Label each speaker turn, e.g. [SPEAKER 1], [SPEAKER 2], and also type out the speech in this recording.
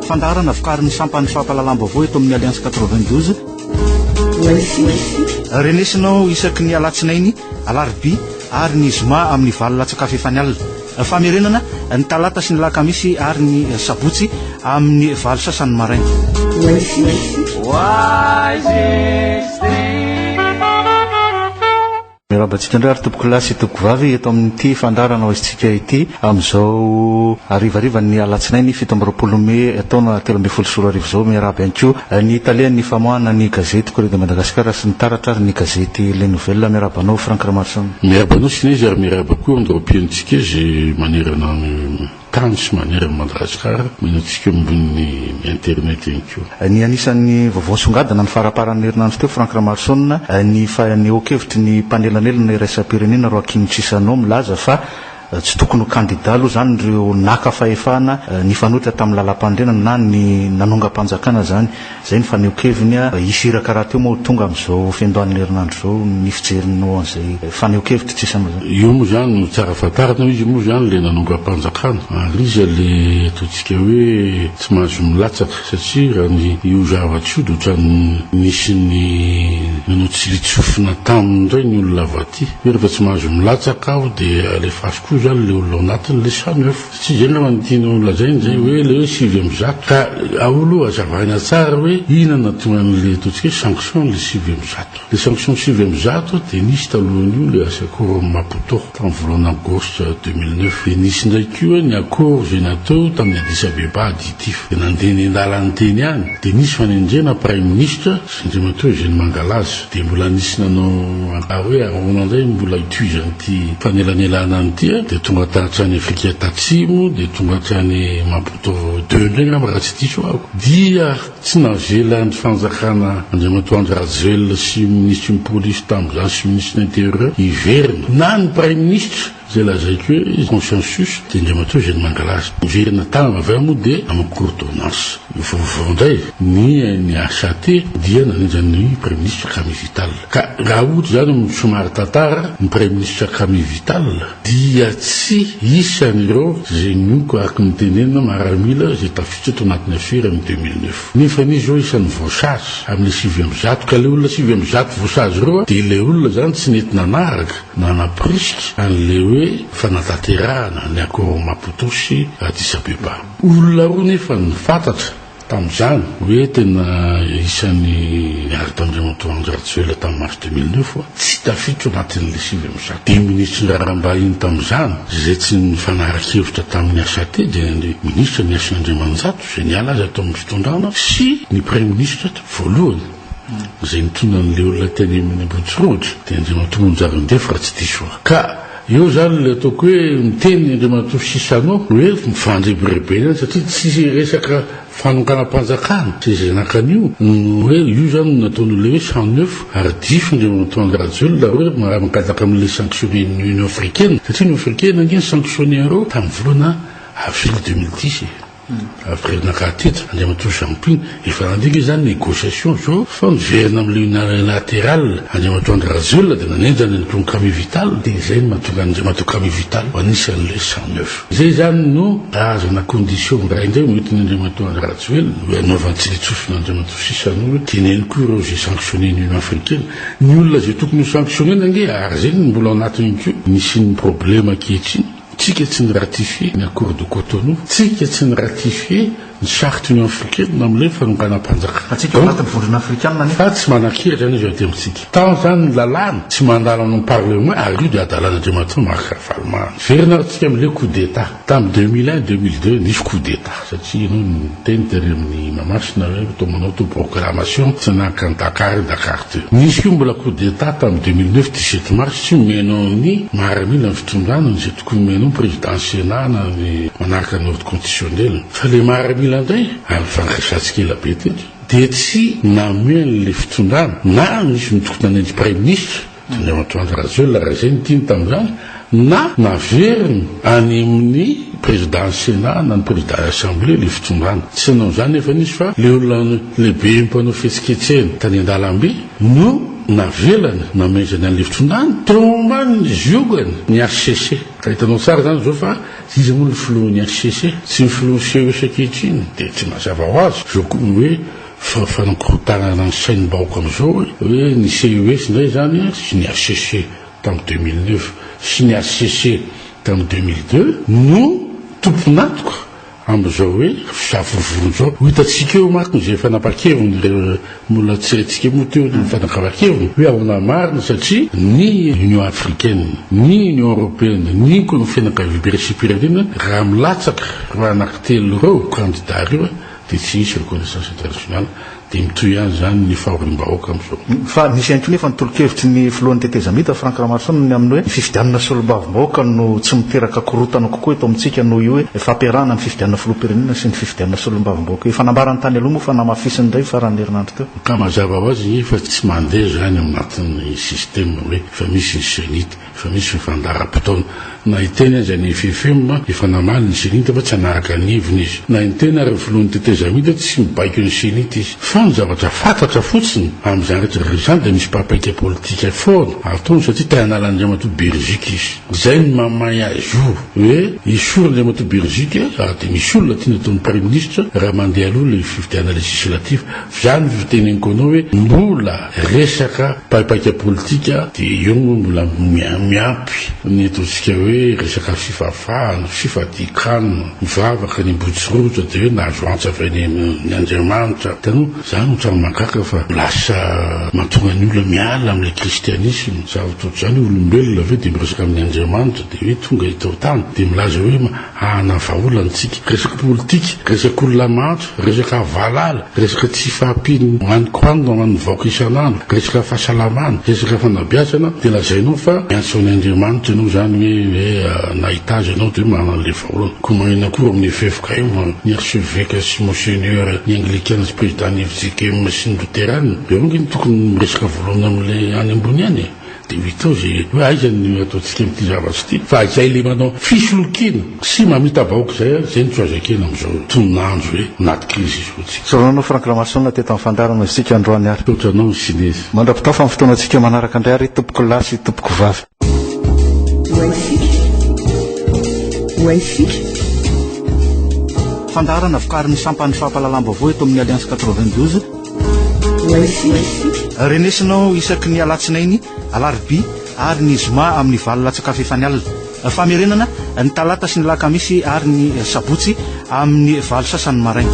[SPEAKER 1] fandarana vokariny sampany fampalalam-baovao eto amin'ny Alliance 92 renesinao isaky ny alatsinainy alarobia ary ny zoma amin'ny valo latsakafo efany alina famerenana ny talata sy ny lakamisy ary ny sabotsy amin'ny valo sasany maraina mirabantsika indray ary tompoko lasy tompoko vavy eto amin'ity fandarana oizitsika ity amin'izao arivariva ny alatsinainy 17 May taona 2024 zao miaraby anko ny italiany famoahana ny gazety Corriere de Madagascar sy ny taratra ary ny gazety Les Nouvelles miarabanao Frank Ramarson
[SPEAKER 2] miarabanao sinezy ary miaraba koa andropiantsika zay manerana tany sy manera Madagascar manatsika ambony internet iny koa
[SPEAKER 1] ny anisan'ny vaovao songadina ny faraparan'ny herinandro teo Frank Ramarson ny fanehokevitry ny panelanelina iraisam-pirenena Roakim Tsisano milaza fa tsy tokony ho kandida aloha zany ireo naka fahefana ny fanohitra tamin'ny lalam-pandrenana na ny nanonga-panjakana zany zay ny fanehokeviny isiraka raha teo moa tonga amin'izao fiandohan'ny herinandro zao ny fijerinao an'izay fanehokevitry tsisano zany
[SPEAKER 2] io moa zany no tsara fantarina izy moa zany le nanonga-panjakana ary izy le ataontsika hoe tsy mahazo milatsaka satria raha ny io zava-tsy io otrany nisy ny nanao tsilitsofina tamindray ny olona vaty rehefa tsy mahazo milatsaka aho dia alefasiko zany le olona anatiny le 109 satria zay naman tianao lazainy zay hoe le hoe 900 ka aolo azavaina tsara hoe inona tonga n'le ataontsika sanction le 900 le sanction 900 dia nisy talohan'io le asakoro Maputo tamin'ny volana agosto 2009 dia nisy ndray koa ny akoro zay natao tamin'ny Addis Abeba aditif dia nandeha ny andalany teny any dia nisy fanendrena prime ministre sy ndray matao Eugène Mangalaza dia mbola nisy nanao hoe aronan'izay mbola ituizan'ity fanelanelana an'ity dia tonga tatrany Afrika Tatsimo dia tonga trany Maputo 2 ndray ngamba raha tsy diso ako dia tsy navela ny fanjakana Andriamatoa Andry Rajoelina sy ministre ny polisy tamin'izany sy ministre l'intérieur hiverina na ny prime ministre zay lazaiko hoe consensus dia Andriamatoa Eugène Mangalaza miverina tany avy moa dia amin'ny coordonnance vaovao ndray ny ACT dia nanenjany prime ministre Kami Vital ka raha ohatra zany somary tantara ny prime ministre Kami Vital dia tsy isan'ireo zay niko araka ny tenenina maramila zay tafiditra eto anatin'ny affaire amin'ny 2009 nefa nizy zao isan'ny voasage amin'ny 900 ka le olona 900 voasage ireo dia le olona zany tsy nety nanaraka nanapriska an'le hoe fanatanterahana ny akoro Maputo sy Addis Abeba olona roa nefa ny fantatra tamin'izany hoe tena isan'ny ary-Andriamatoa Andry Rajoelina tamin'ny mars 2009 tsy tafiditra anatin'le 900 dia ministre Ndrarambahiny tamin'izany zay tsy ny fanarankevitra tamin'ny ACT dia ny ministre ny Asin'Andriamanjato zay niala azy atao amin'ny fitondrana sy ny prime ministre voalohany zay nitondra an'le olona teny amin'ny Botsiroatra dia Andriamatoa Njarindefa raha tsy diso ka io zany le ataoko hoe miteny Andriamatoa Sisano hoe mifandrebrebeny satria tsy resaka fanonganam-panjakana sy zay nakan'io hoe io zany nataon'le hoe 109 ary difo Andriamatoa Andry Rajoelina hoe mankataka amin'le sanctionné ny Union africaine satria Union africaine angeny sanctionné reo tamin'ny volana avril 2010 après nakatitra Andriamatoa Jamping efa nandiky zany négociation zao fa niverina amin'le unilatéral Andriamatoa Andry Rajoelina dia nanenjany ny tonga Kami Vital dia zay ny mahatonga Andriamatoa Kami Vital anisan'le 109 zay zany no azana condition ndraindray metiny Andriamatoa Andry Rajoelina hoe anaovantsylitsofina Andriamatoa Sisano teneny koa ireo zay sanctionné ny Union africaine ny olona zay tokony ho sanctionné nange ary zay ny mbola anatiny koa misy ny problème ankehitriny tsika tsy ny ratifie ny accord de Cotonou tsika tsy ny ratifie ny charte Union africaine amin'ilay fanonganam-panjakana
[SPEAKER 1] atsika anatin'ny vondrona afrikanina
[SPEAKER 2] fa tsy manan-kery zany izy ate amintsika tan zany ny lalàna tsy mandalana ny parlement ary io dia adalana Andriamatoa Marc Ravalomanana verina tsika amin'ilay coup d'état tamin'ny 2001-2002 nisy coup d'état satria ianao ny teny tery amin'ny mamasina hoe tomanao to proclamation tsy nanaka ny Dakar 2 nisy io mbola coup d'état tamin'ny 2009 17 mars tsy menao ny maramila ny fitondrana ny zay tokony menao président Sénat na ny manaraka ny ordre constitutionnel fa le maramila ndray amin'ny fankasatsika ela be tetra dia tsy nameny le fitondrana na misy mitokona nanenjy prime ministre Andriamatoa Andry Rajoelina raha zay nytiny tamin'izany na naveriny any amin'ny président Sénat na ny président assemblée le fitondrana tsy nanao zany efa nisy fa le olona lehibe mpanao fihetsiketsehana tany an-dalambe no navelany namezany an'levitronany trombany ziogany ny HCC ka hitanao tsara zany zao fa izy moa ny filohan'ny HCC tsy ny filohan'ny CESKehitriny dia tsy mazava ho azy zao koa hoe fanankorotana ny sainy-bahoaka am'izao hoe ny CES indray zany sy ny HCC tamin'ny 2009 sy ny HCC tamin'ny 2002 no tomponatoka am'izao hoe fisafovorony zao ho hitantsika eo maky zay fanapa-keviny mola tsirentsika moa teo ny fanakava-keviny hoe ahona marina satria ny Union africaine ny Union européenne ny koa ny fianakaviam-pirenena raha milatsaka raha anankitelo reo candidat reo dia tsy hisy reconnaissance internationale dia mitoy ihany zany ny fahorim-bahoaka am'izao
[SPEAKER 1] fa misy ihany koa nefa nitolo-kevitry ny filohan'ny tetezamita Franck Ramarsson amin'ny hoe fifidianana solom-bavim-bahoaka no tsy miteraka korotana kokoa eto amintsika noho io hoe fampiarahana ny fifidianana filoham-pirenena sy ny fifidianana solom-bavim-bahoaka fanambarany tany aloha moa fa namafisiny indray faran'ny herinandro teo
[SPEAKER 2] ka mazava ho azy fa tsy mandeha zany amnatin'ny système hoe efa misy ny senity efa misy ny fandara-potoana na hiteny azy any FFM efa namaly ny senity fa tsy anaraka ny heviny izy na hiteny ary filohan'ny tetezamita tsy mibaiko ny senity izy fa ny zavatra fantatra fotsiny amin'izany rehetra zany dia misy papaika politika foana ataony satria tahan'Andriamatoa Belgique izy zay ny mamay azy io hoe isoro Andriamatoa Belgique dia misy olona tiana ataon'ny premier ministre raha mandeha aloha le fifidiana législatif zany viteneniko anao hoe mbola resaka papaika politika dia eo mbola miampy ny ataontsika hoe resaka fifafahana fifadikana mivavaka ny botsirotra dia hoe nahazo antsa avy ny Andriamanitra tano zany ho trano mankaka fa lasa mahatonga ny olona miala amin'ilay kristianisme zava-totra zany olombelona ave dia miresaka amin'ny Andriamanitra dia hoe tonga hitao tany dia milaza hoe ahana vaholantsika resaka politika resaka olona mantso resaka valala resaka tsy fahampiny hoanikoanina hoan'ny vahoaka isan'andro resaka fahasalamana resaka fanabiazana dia lazainao fa miantso ny Andriamanitra ianao zany hoe nahita azy ianao dia manan'ilay vaholana koa magnina koa amin'ny fefoka io ny archevêque sy monseigneur ny anglikana sy président ny FGKM sy ny luterane eo ngeny tokony miresaka voalohany amin'ilay any ambony any dia vitao zay hoe aizany ataontsika amin'ity zavatra ity fa izay le manao fisolokina sy mamita vahoaka zay ny tsoazakena amin'izao tononandro hoe naty krizy izy fotsika
[SPEAKER 1] soranao Franck Ramarsson teto amin'ny fandarana izitsika androany ary
[SPEAKER 2] totranao ny sinesy
[SPEAKER 1] mandrapitao fa amin'ny fotoanantsika manaraka indray ary tompoko lahy sy tompoko vavy fandarana vokarin'ny sampany fahampalalam-baovao eto amin'ny Alliance 92 renesinao isaky ny alatsinainy alarobia ary ny zoma amin'ny valo latsaka fefany alina famerenana ny talata sy ny lakamisy ary ny sabotsy amin'ny valo sasany maraina